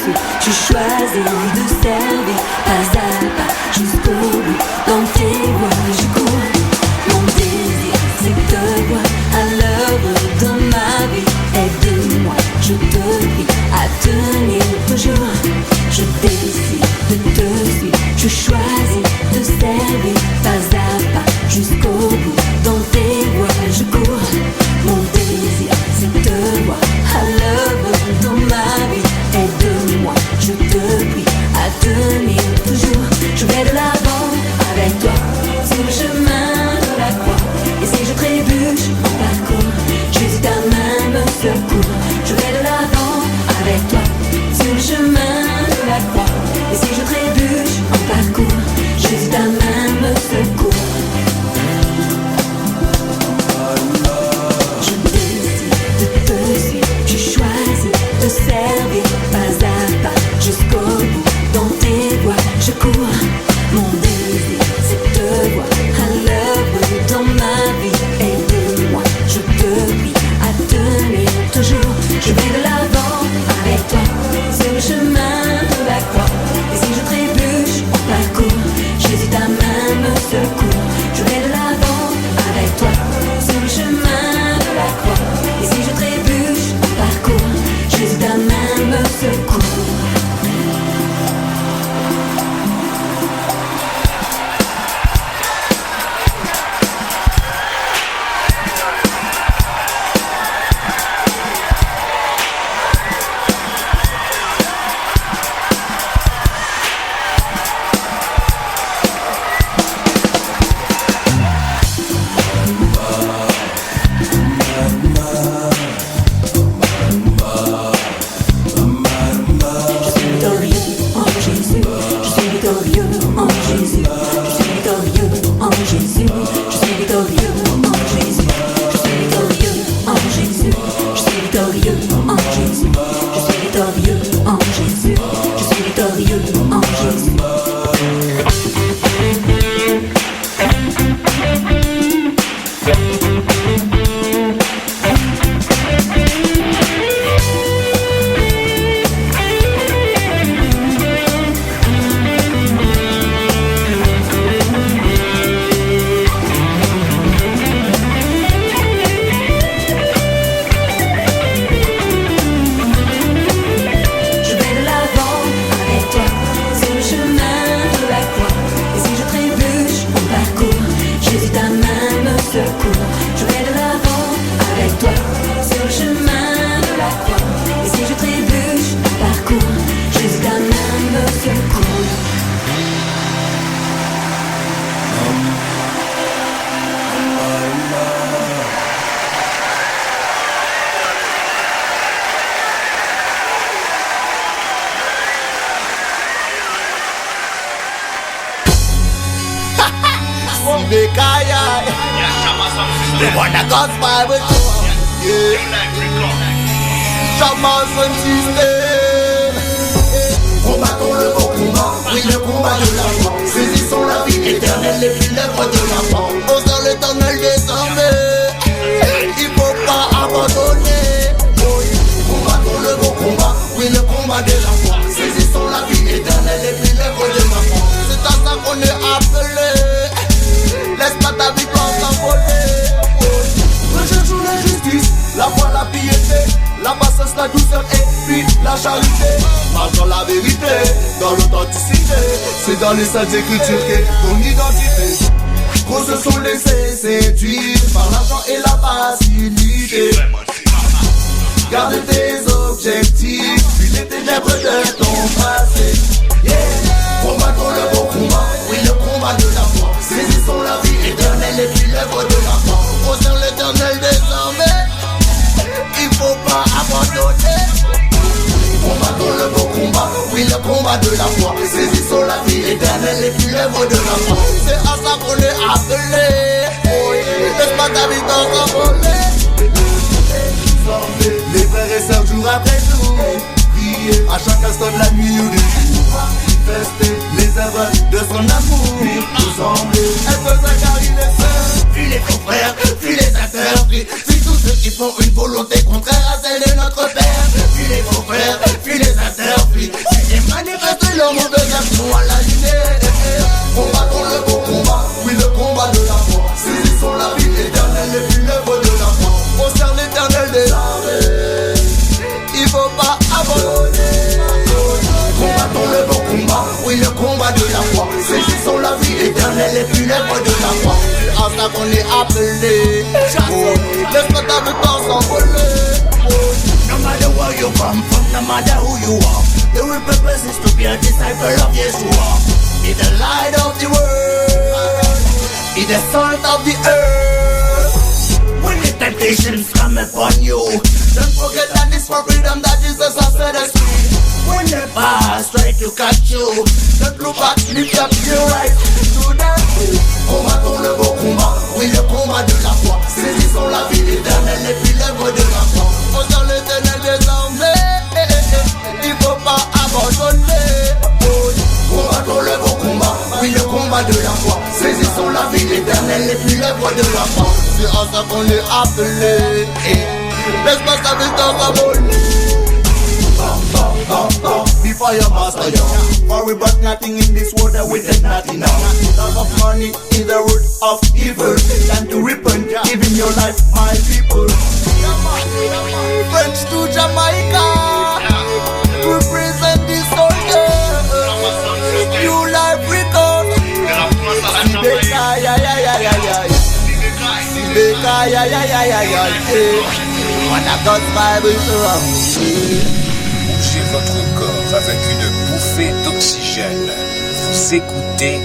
suis. Tu choisis de servir pas à pas jusqu'au bout. Dans tes voies je cours. Mon désir c'est de te voir à l'œuvre dans ma vie. Aide-moi, je te prie à tenir toujours. Je décide de te suivre. Je choisis de servir pas à pas jusqu'au bout. Dans tes voies je cours. Mon désir c'est de te voir à l'œuvre dans ma vie. Aide-moi, je te prie à tenir toujours. Je vais de l'avant avec toi sur le chemin de la croix. Et si je trébuche en parcours, Jésus ta main me secourt. Je vais de l'avant avec toi sur le chemin de la croix. Et si je trébuche en parcours, Jésus ta main me secourt. Je décide de te suivre. Je choisis de servir pas à pas jusqu'au bout. Dans tes voies je cours. Mon désir c'est de te voir à l'œuvre dans ma vie. Aide-moi, je te prie à tenir toujours. Je vais de l'avant avec toi sur le chemin de la croix. Et si je trébuche en parcours, Jésus ta main me secourt. Je vais de l'avant avec toi sur le chemin de la croix. Et si je trébuche en parcours, Jésus ta main me secourt. The one that goes by with you. Jamaican system. Combattons le bon combat, oui le combat de la foi. Saisissons la vie éternelle et puis l'œuvre de la foi. Au sein l'éternel désormais, il faut pas abandonner. Combattons le bon combat, oui le combat de la foi. Saisissons la vie éternelle et puis l'œuvre de la foi. C'est à ça qu'on est appelé. Laisse pas ta victoire s'envoler. Recherchons la justice, la foi, la piété, la patience, la douceur et puis la charité. Marche dans la vérité, dans l'authenticité. C'est dans les saintes écritures qu'est ton identité. Gros se sont laissés séduire par l'argent et la facilité. Garde tes objectifs, puis les ténèbres de ton passé. Yeah. Combattons le bon combat, oui le combat de la foi. Saisissons la vie éternelle et puis l'œuvre de la foi. Au sein l'éternel désormais, il faut pas abandonner. Combattons le bon combat, oui le combat de la foi. Saisissons la vie éternelle et puis l'œuvre de la foi. C'est à ça qu'on est appelé. Oh yeah. Laisse pas ta vie t'envoler. Les frères et sœurs jour après jour, prier à chaque instant de la nuit ou du jour. Manifester les œuvres de son amour. Nous sembler être Zacharie les sœurs. Puis les confrères, puis les sœurs, puis tous ceux qui font une volonté contraire à celle de notre Père. Puis les confrères, puis les sœurs, puis éternel et puis l'œuvre de la foi. C'est à ça qu'on est appelé. Laisse pas ta vie s'envoler. No matter where you come from, no matter who you are, the real purpose is to be a disciple of Yeshua. Be the light of the world, be the salt of the earth. When the temptations come upon you, don't forget that it's for freedom that Jesus has set us free. When the past try to catch you, don't look back, lift up your eyes to that. Combattons le beau combat, oui le combat de la foi. Saisissons la vie éternelle et puis l'œuvre de la foi. On sent l'éternel désormais, il faut pas abandonner. Combattons le beau combat, oui le combat de la foi. Saisissons la vie éternelle et puis l'œuvre de la foi. C'est à ça qu'on est appelé. Laisse pas sa vie s'envoler. Be fire master, yo. For we but nothing in this world that we take nothing now. Love of money is the root of evil. Time to repent, giving your life, my people. French to Jamaica, represent the soldier. New life record. Sibeka, ya. Sibeka, ya. On a God's Bible to Bougez votre corps avec une bouffée d'oxygène. Vous écoutez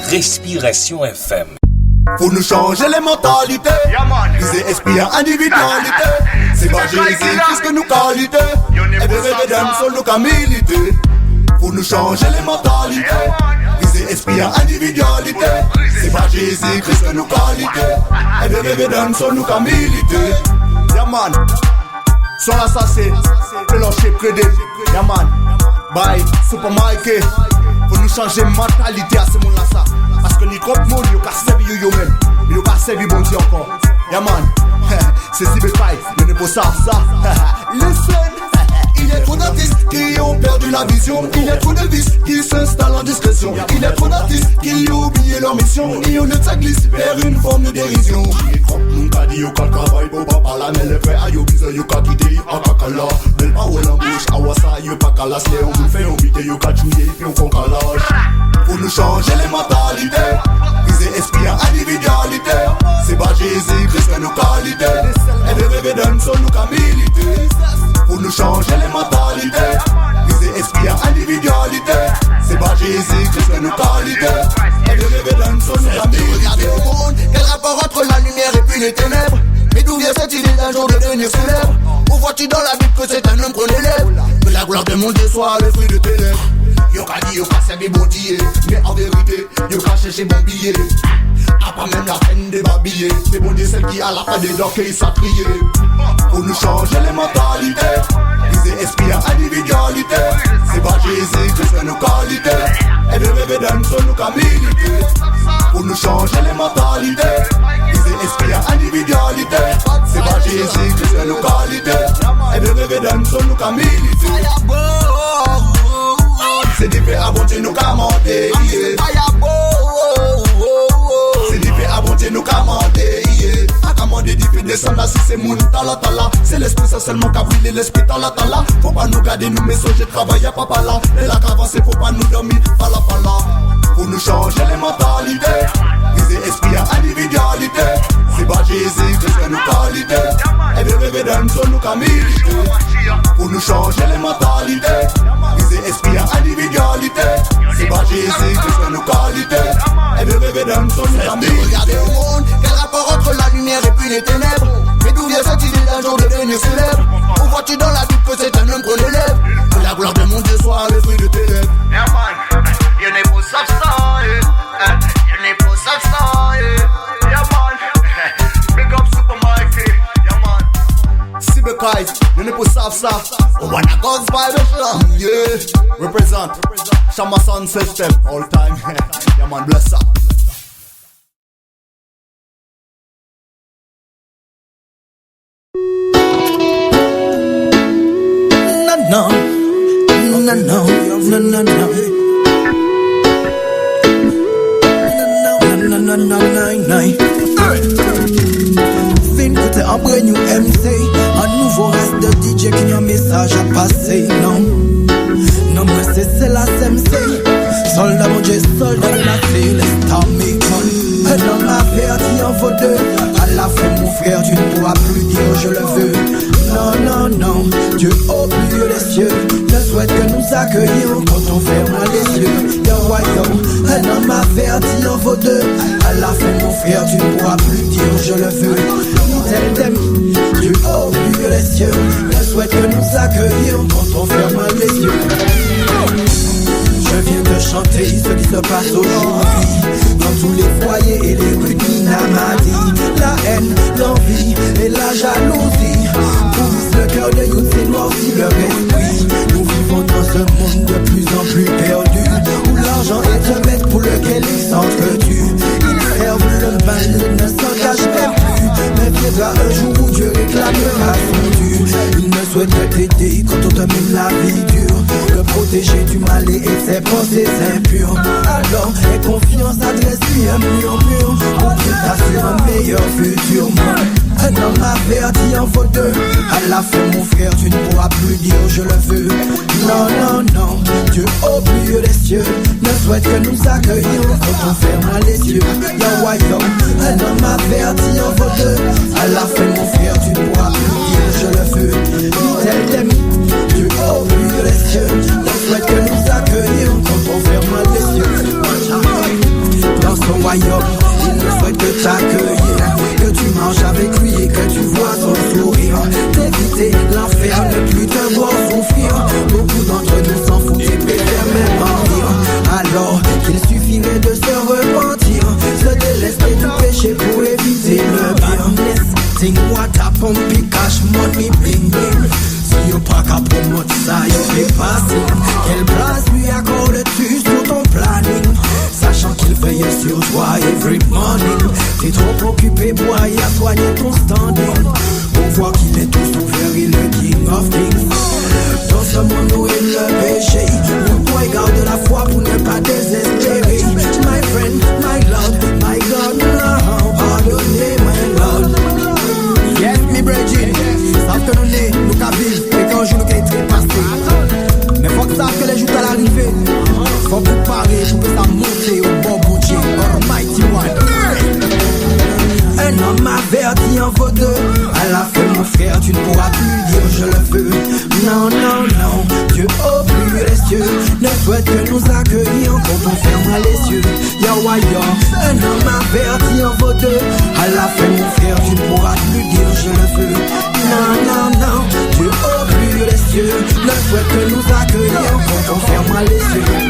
Respiration FM. Faut nous changer les mentalités, viser esprit en individualité. C'est pas Jésus-Christ que nous qualité, et bébé d'âme sur nous qu'à militer. Faut nous changer les mentalités, viser esprit en individualité. C'est pas Jésus-Christ que nous qualité, et bébé d'âme sur nous qu'à militer. Yaman, son assassin, fellowship crédit. Yaman, bye, Super Mikey. Faut nous changer mentalité à ce monde-là ça. Parce que ni contre monde, yo ka servi yo même. Yo ka servi bon Dieu encore. Yaman, c'est si bécaille, mais ne pas ça. Listen. Il est trop d'artistes qui ont perdu la vision. Il est trop de vices qui s'installent en discrétion. Il est trop d'artistes qui ont oublié leur mission. Et on ne glisse vers une forme de dérision. Il croque mon cas dit yo ka travail pour papa la. Mais le frère a yo bizarre yo ka quitter en kakala. Belle parole en bouche, awasa yo pas calas. Les on vous fait oublier yo ka chouiller puis on font calage. Pour nous changer les mentalités, viser esprit en individualité. C'est pas Jésus-Christ que nous qualité. Et de rêver d'un son nous qu'à militer. Pour nous changer les mentalités, viser esprit en individualité. C'est pas Jésus-Christ que nous qualité. Et de rêver d'un son nous qu'à militer. Regardez au monde, quel rapport entre la lumière et puis les ténèbres. Mais d'où vient cette idée d'un jour de devenir célèbre? Où vois-tu dans la Bible que c'est un homme qu'on élève? Que la gloire de mon Dieu soit le fruit de tes lèvres. Yo ka dit yo ka servi bon Dieu, mais en vérité, yo ka chercher bon billet. A pas même la peine de babiller. C'est bon Dieu celle qui a la fin des dents qu'il s'est trié. Pour nous changer les mentalités, viser esprit en individualité. C'est pas Jésus-Christ que nous qualité. Et de rêver d'un son nous qu'à militer. Pour nous changer les mentalités, viser esprit en individualité. C'est pas Jésus-Christ que nous qualité. Et de rêver d'un son nous qu'à militer. C'est des faits à bon Dieu nous qu'à monter. C'est des faits à bon Dieu nous qu'à monter. A commandé d'y faire descendre si c'est mon tala. C'est l'esprit ça seulement qu'à brûler l'esprit tala. Faut pas nous garder nous messages, travail à papa là. Et la qu'avancer faut pas nous dormir, pala. Faut nous changer les mentalités, viser esprit en individualité. C'est pas Jésus-Christ que nous qualité. Et de rêver d'un son nous qu'à militer. Pour nous changer les mentalités, viser esprit en individualité. C'est pas Jésus-Christ que nous qualité. Et de rêver d'un son nous qu'à militer. Regardez au monde, quel rapport entre la lumière et puis les ténèbres. Mais d'où vient cette idée d'un jour de devenir célèbre? Où vois-tu dans la Bible que c'est un homme qu'on élève? Que la gloire de mon Dieu soit le fruit de tes lèvres. Yeah man, you n'est pas ça, you n'est pas ça, yeah man. Big up Super Mikey, yeah man. Sibekai, you n'est pas ça. Oh wanna God's Bible, yeah. Represent, Shama Sound System, all time. Yeah man, bless up. No. Fin que t'es un brand new MC, un nouveau reste de DJ qui a un message à passer. Non mais c'est la SMC. Soldat mon Dieu, soldat de la file, c'est Tommy. averti en vaut deux. À la fin mon frère tu ne pourras plus dire je le veux. Non, non, non, Dieu au plus haut des cieux ne souhaite que nous accueillir quand on ferme les yeux. Yo, yo, un homme averti en vaut deux. À la fin mon frère tu ne pourras plus dire je le veux. Tel t'aime, Dieu au plus haut des cieux ne souhaite que nous accueillir quand on ferme les yeux. Je viens de chanter ce qui se passe aujourd'hui dans tous les foyers et les rues d'Inamadi. La haine, l'envie et la jalousie pourrissent le cœur de youth, c'est noirci leur esprit. Nous vivons dans ce monde de plus en plus perdu où l'argent est un maître pour lequel ils s'entretuent. Ils servent le mal, ne s'engagent même plus. Mais viendra un jour où Dieu réclamera son dû. Il ne souhaite t'aider quand on te mène la vie dure, le protéger du mal et de ses pensées impures. Alors, aie confiance, adresse-lui un murmure pour qu'il t'assure un meilleur futur. Un homme averti en vaut deux. À la fin mon frère tu ne pourras plus dire je le veux. Non, non, non, Dieu au plus haut des cieux ne souhaite que nous accueillir quand on ferme les yeux. Yo, yo, un homme averti en vaut deux. À la fin mon frère tu ne pourras plus dire je le veux. Tel t'aime, Dieu au plus haut des cieux ne souhaite que nous accueillir quand on ferme les yeux. Dans son royaume il ne souhaite que t'accueillir, que tu manges avec lui et que tu vois son sourire. D'éviter l'enfer, ne plus te voir souffrir. Beaucoup d'entre nous s'en foutent et préfèrent même en rire. Alors qu'il suffirait de se repentir, se délester du péché pour éviter le pire. Think what happen, big cash money, bling bling. Si y'a pas qu'à promote ça, y'a fait passer. Quelle place lui accordes-tu sur ton planning, sachant qu'il veille sur toi every morning? T'es trop occupé, boy, à soigner ton standing. On voit qu'il est tout ouvert et le king of kings. Dans ce monde où il le péché, le boy garde la foi pour ne pas désespérer. My friend, my lord, my God, now, pardonnez, my lord. Yes, mi brethren, savent que nous nés, nous qu'à vivre, et qu'un jour nous qu'à être passé. Mais faut que savent que les jours à l'arrivée, faut préparer pour que ça monte au bon bon Dieu, Almighty One. Un homme averti en vaut deux. À la fin mon frère tu ne pourras plus dire je le veux. Non, non, non, Dieu au plus haut des cieux ne souhaite que nous accueillir quand on ferme les yeux. Yo, yo, un homme averti en vaut deux. À la fin mon frère tu ne pourras plus dire je le veux. Non, non, non, Dieu au plus haut des cieux ne souhaite que nous accueillir quand on ferme les yeux.